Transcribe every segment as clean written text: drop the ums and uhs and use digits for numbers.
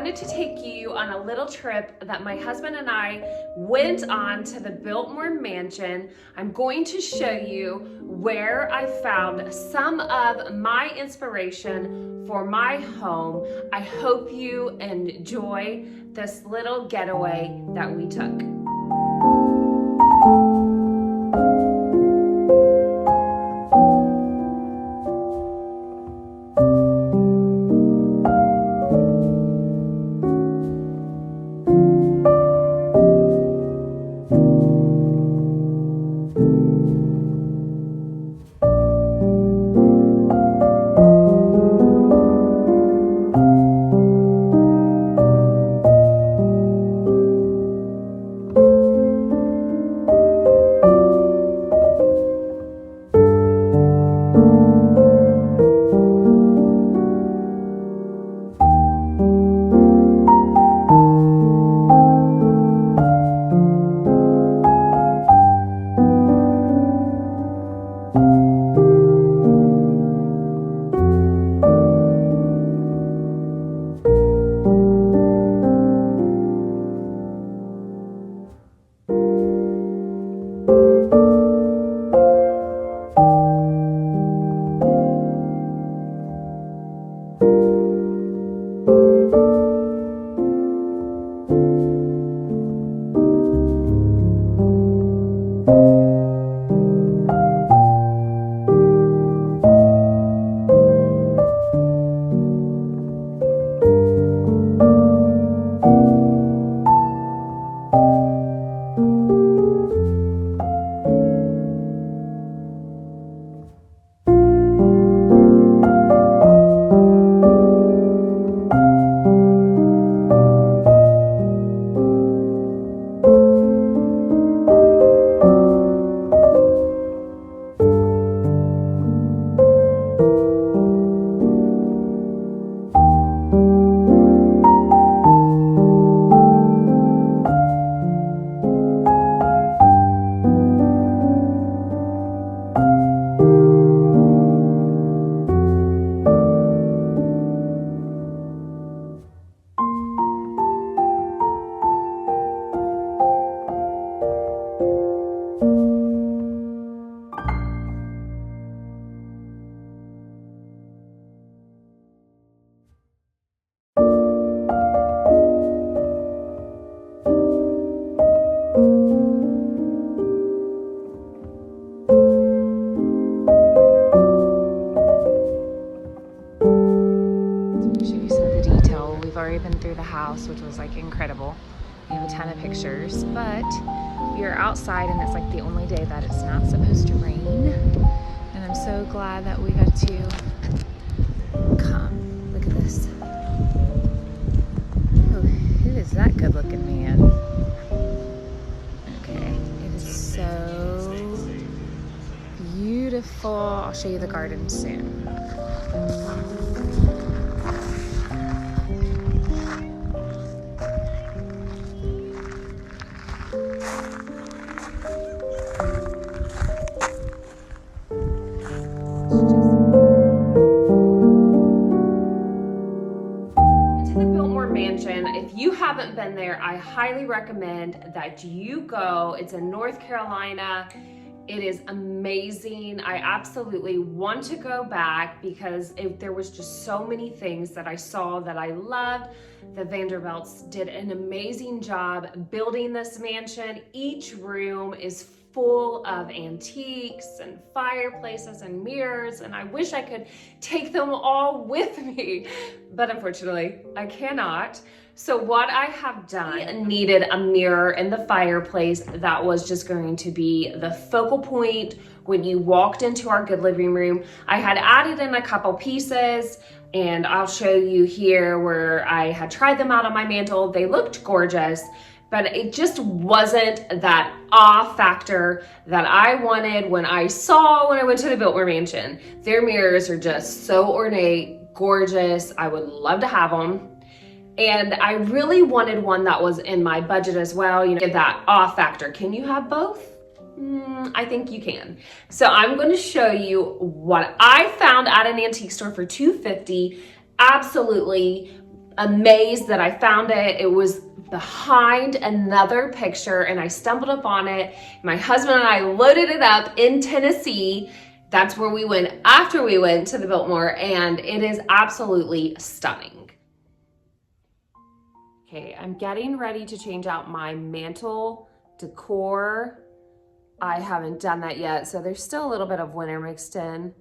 wanted to take you on a little trip that my husband and I went on to the Biltmore Mansion. I'm going to show you where I found some of my inspiration for my home. I hope you enjoy this little getaway that we took. Been through the house, which was like incredible. We have a ton of pictures, but we are outside and it's like the only day that it's not supposed to rain, and I'm so glad that we got to come. Look at this. Oh, who is that good looking man? Okay, it is so beautiful. I'll show you the garden soon. If you haven't been there, I highly recommend that you go. It's in North Carolina. It is amazing. I absolutely want to go back because there was just so many things that I saw that I loved. The Vanderbilts did an amazing job building this mansion. Each room is full of antiques and fireplaces and mirrors, and I wish I could take them all with me, but unfortunately I cannot. So what I have done, I needed a mirror in the fireplace that was just going to be the focal point when you walked into our good living room. I had added in a couple pieces, and I'll show you here where I had tried them out on my mantle. They looked gorgeous, but it just wasn't that awe factor that I wanted when I went to the Biltmore Mansion. Their mirrors are just so ornate, gorgeous. I would love to have them. And I really wanted one that was in my budget as well, you know, get that awe factor. Can you have both? I think you can. So I'm going to show you what I found at an antique store for $250. Absolutely amazed that I found it. It was behind another picture and I stumbled upon it. My husband and I loaded it up in Tennessee. That's where we went after we went to the Biltmore, and it is absolutely stunning. Okay, I'm getting ready to change out my Mantle Decor. I haven't done that yet, so there's still a little bit of winter mixed in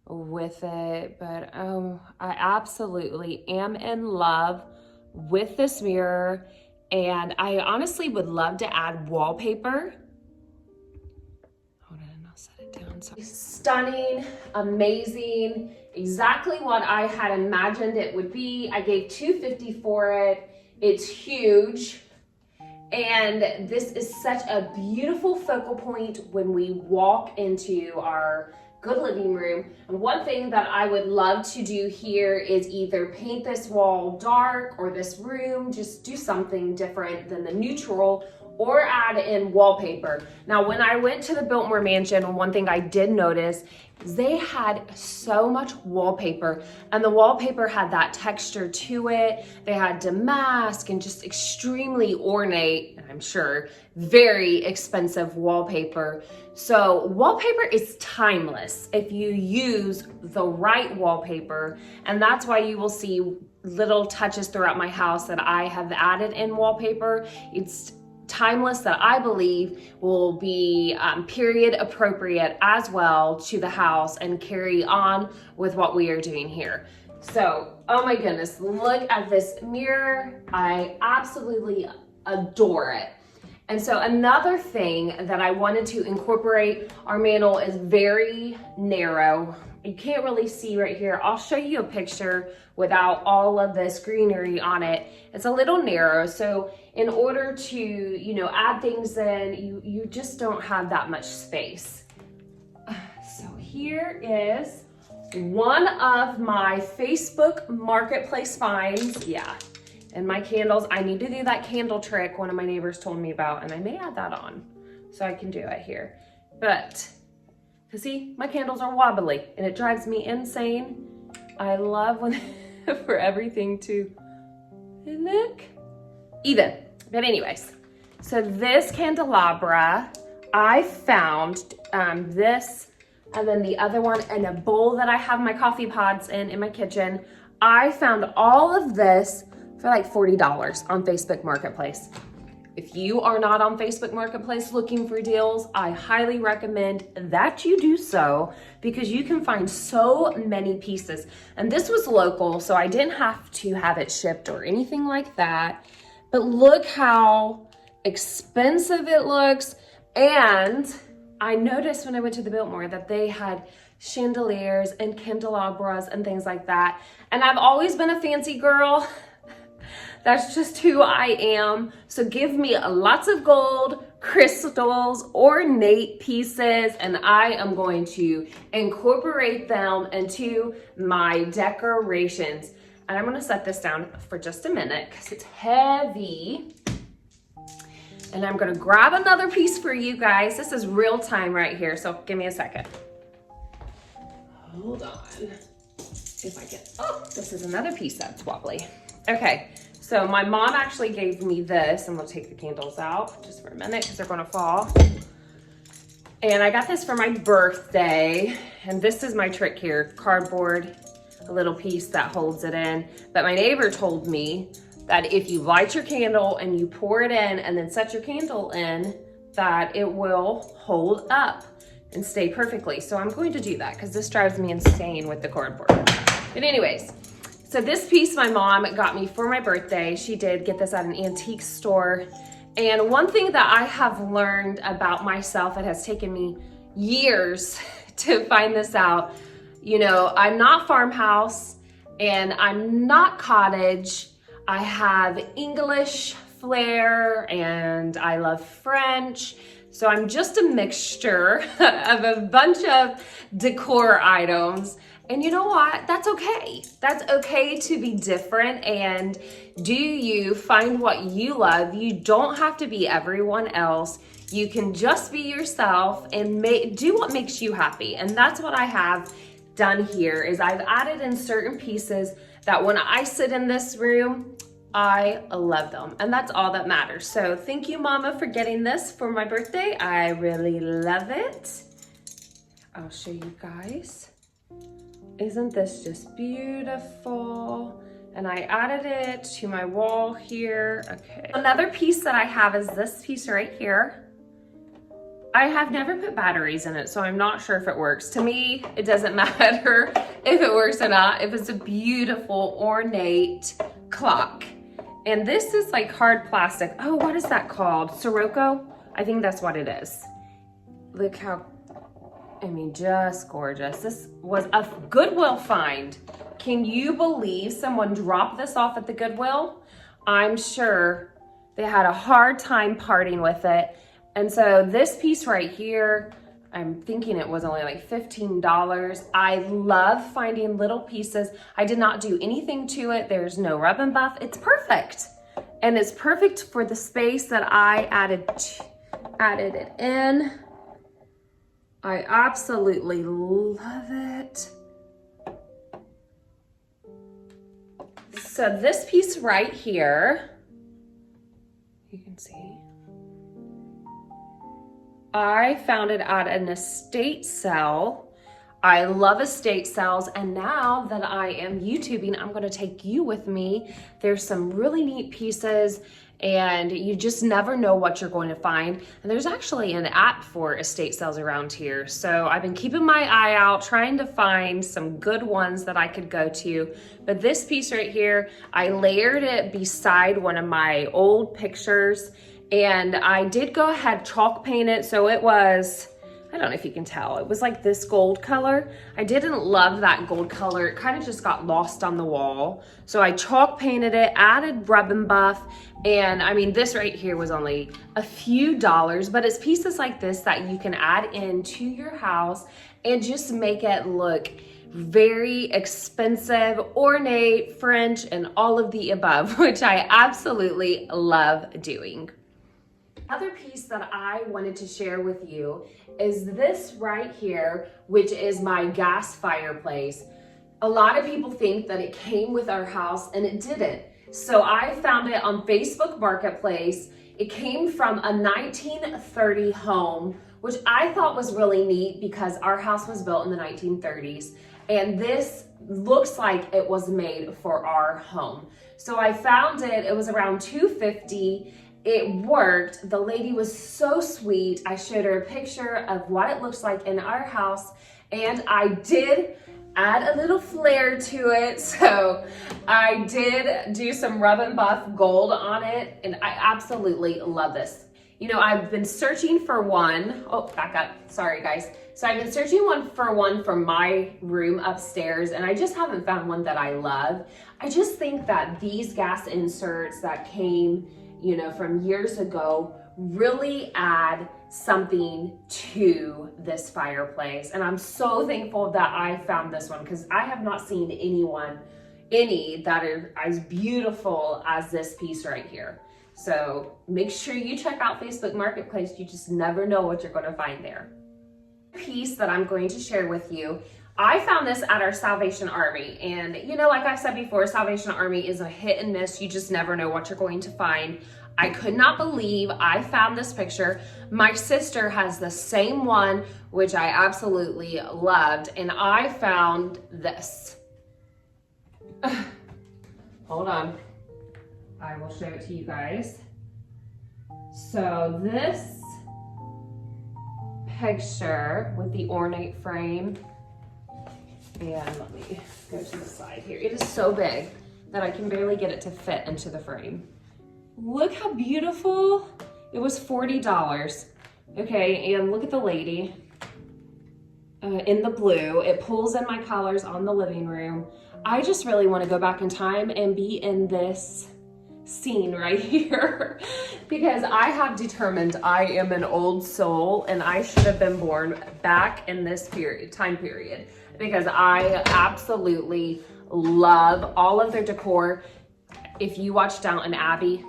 with it, but I absolutely am in love with this mirror, and I honestly would love to add wallpaper. Hold on, I'll set it down. So stunning, amazing, exactly what I had imagined it would be. I gave $250 for it. It's huge. And this is such a beautiful focal point when we walk into our good living room. And one thing that I would love to do here is either paint this wall dark or this room, just do something different than the neutral, or add in wallpaper. Now, when I went to the Biltmore Mansion, one thing I did notice is they had so much wallpaper, and the wallpaper had that texture to it. They had damask and just extremely ornate, and I'm sure very expensive wallpaper. So wallpaper is timeless if you use the right wallpaper, and that's why you will see little touches throughout my house that I have added in wallpaper. It's timeless, that I believe will be period appropriate as well to the house and carry on with what we are doing here. So, oh my goodness, look at this mirror. I absolutely adore it. And so another thing that I wanted to incorporate, our mantle is very narrow. You can't really see right here. I'll show you a picture without all of this greenery on it. It's a little narrow, so in order to, you know, add things in, you just don't have that much space. So here is one of my Facebook Marketplace finds. Yeah, and my candles, I need to do that candle trick one of my neighbors told me about, and I may add that on so I can do it here. But see, my candles are wobbly and it drives me insane. I love when for everything to look even. But anyways, so this candelabra, I found this, and then the other one in a bowl that I have my coffee pods in my kitchen. I found all of this for like $40 on Facebook Marketplace. If you are not on Facebook Marketplace looking for deals, I highly recommend that you do so, because you can find so many pieces. And this was local, so I didn't have to have it shipped or anything like that. But look how expensive it looks. And I noticed when I went to the Biltmore that they had chandeliers and candelabras and things like that. And I've always been a fancy girl. That's just who I am. So give me lots of gold, crystals, ornate pieces, and I am going to incorporate them into my decorations. And I'm gonna set this down for just a minute because it's heavy. And I'm gonna grab another piece for you guys. This is real time right here, so give me a second. Hold on. If I get, oh, this is another piece that's wobbly. Okay. So my mom actually gave me this, and we'll take the candles out just for a minute because they're gonna fall. And I got this for my birthday, and this is my trick here, cardboard, a little piece that holds it in. But my neighbor told me that if you light your candle and you pour it in and then set your candle in, that it will hold up and stay perfectly. So I'm going to do that because this drives me insane with the cardboard. But anyways, so this piece my mom got me for my birthday. She did get this at an antique store. And one thing that I have learned about myself, it has taken me years to find this out. You know, I'm not farmhouse and I'm not cottage. I have English flair and I love French. So I'm just a mixture of a bunch of decor items. And you know what? That's okay. That's okay to be different, and do you find what you love. You don't have to be everyone else. You can just be yourself and do what makes you happy. And that's what I have done here is I've added in certain pieces that when I sit in this room, I love them, and that's all that matters. So thank you, Mama, for getting this for my birthday. I really love it. I'll show you guys. Isn't this just beautiful? And I added it to my wall here. Okay. Another piece that I have is this piece right here. I have never put batteries in it, so I'm not sure if it works. To me, it doesn't matter if it works or not. If it's a beautiful, ornate clock. And this is like hard plastic. Oh, what is that called? Sirocco? I think that's what it is. Look how, I mean, just gorgeous. This was a Goodwill find. Can you believe someone dropped this off at the Goodwill? I'm sure they had a hard time parting with it. And so this piece right here, I'm thinking it was only like $15. I love finding little pieces. I did not do anything to it. There's no rub and buff. It's perfect. And it's perfect for the space that I added it in. I absolutely love it. So this piece right here, you can see, I found it at an estate sale. I love estate sales, and now that I am YouTubing, I'm gonna take you with me. There's some really neat pieces, and you just never know what you're going to find. And there's actually an app for estate sales around here. So I've been keeping my eye out, trying to find some good ones that I could go to. But this piece right here, I layered it beside one of my old pictures, and I did go ahead chalk paint it. So it was, I don't know if you can tell, it was like this gold color. I didn't love that gold color. It kind of just got lost on the wall. So I chalk painted it, added rub and buff, and I mean, this right here was only a few dollars, but it's pieces like this that you can add into your house and just make it look very expensive, ornate, French, and all of the above, which I absolutely love doing. Another piece that I wanted to share with you is this right here, which is my gas fireplace. A lot of people think that it came with our house, and it didn't. So I found it on Facebook Marketplace. It came from a 1930 home, which I thought was really neat because our house was built in the 1930s. And this looks like it was made for our home. So I found it, it was around $250. It worked. The lady was so sweet. I showed her a picture of what it looks like in our house, and I did add a little flair to it. So I did do some rub and buff gold on it, and I absolutely love this. You know, I've been searching for one. Oh, back up. Sorry, guys. So I've been searching for one for my room upstairs, and I just haven't found one that I love. I just think that these gas inserts that came, you know, from years ago really add something to this fireplace. And I'm so thankful that I found this one, because I have not seen any that are as beautiful as this piece right here. So make sure you check out Facebook Marketplace. You just never know what you're going to find there. Piece that I'm going to share with you, I found this at our Salvation Army, and you know, like I've said before, Salvation Army is a hit and miss. You just never know what you're going to find. I could not believe I found this picture. My sister has the same one, which I absolutely loved, and I found this. Hold on, I will show it to you guys. So this picture with the ornate frame, and let me go to the side here. It is so big that I can barely get it to fit into the frame. Look how beautiful. It was $40. Okay, and look at the lady in the blue. It pulls in my colors on the living room. I just really want to go back in time and be in this scene right here, because I have determined I am an old soul and I should have been born back in this time period, because I absolutely love all of their decor. If you watch Downton Abbey,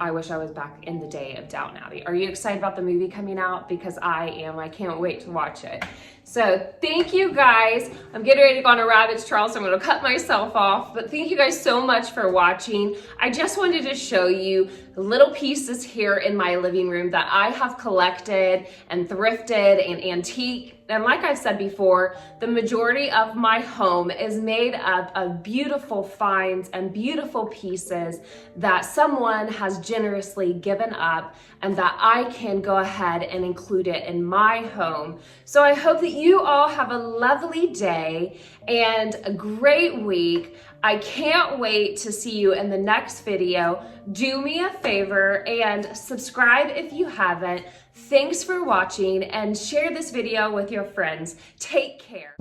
I wish I was back in the day of Downton Abbey. Are you excited about the movie coming out? Because I am. I can't wait to watch it. So thank you guys. I'm getting ready to go on a rabbit's trail, so I'm gonna cut myself off, but thank you guys so much for watching. I just wanted to show you little pieces here in my living room that I have collected and thrifted and antique. And like I've said before, the majority of my home is made up of beautiful finds and beautiful pieces that someone has generously given up and that I can go ahead and include it in my home. So I hope that you all have a lovely day and a great week. I can't wait to see you in the next video. Do me a favor and subscribe if you haven't. Thanks for watching and share this video with your friends. Take care.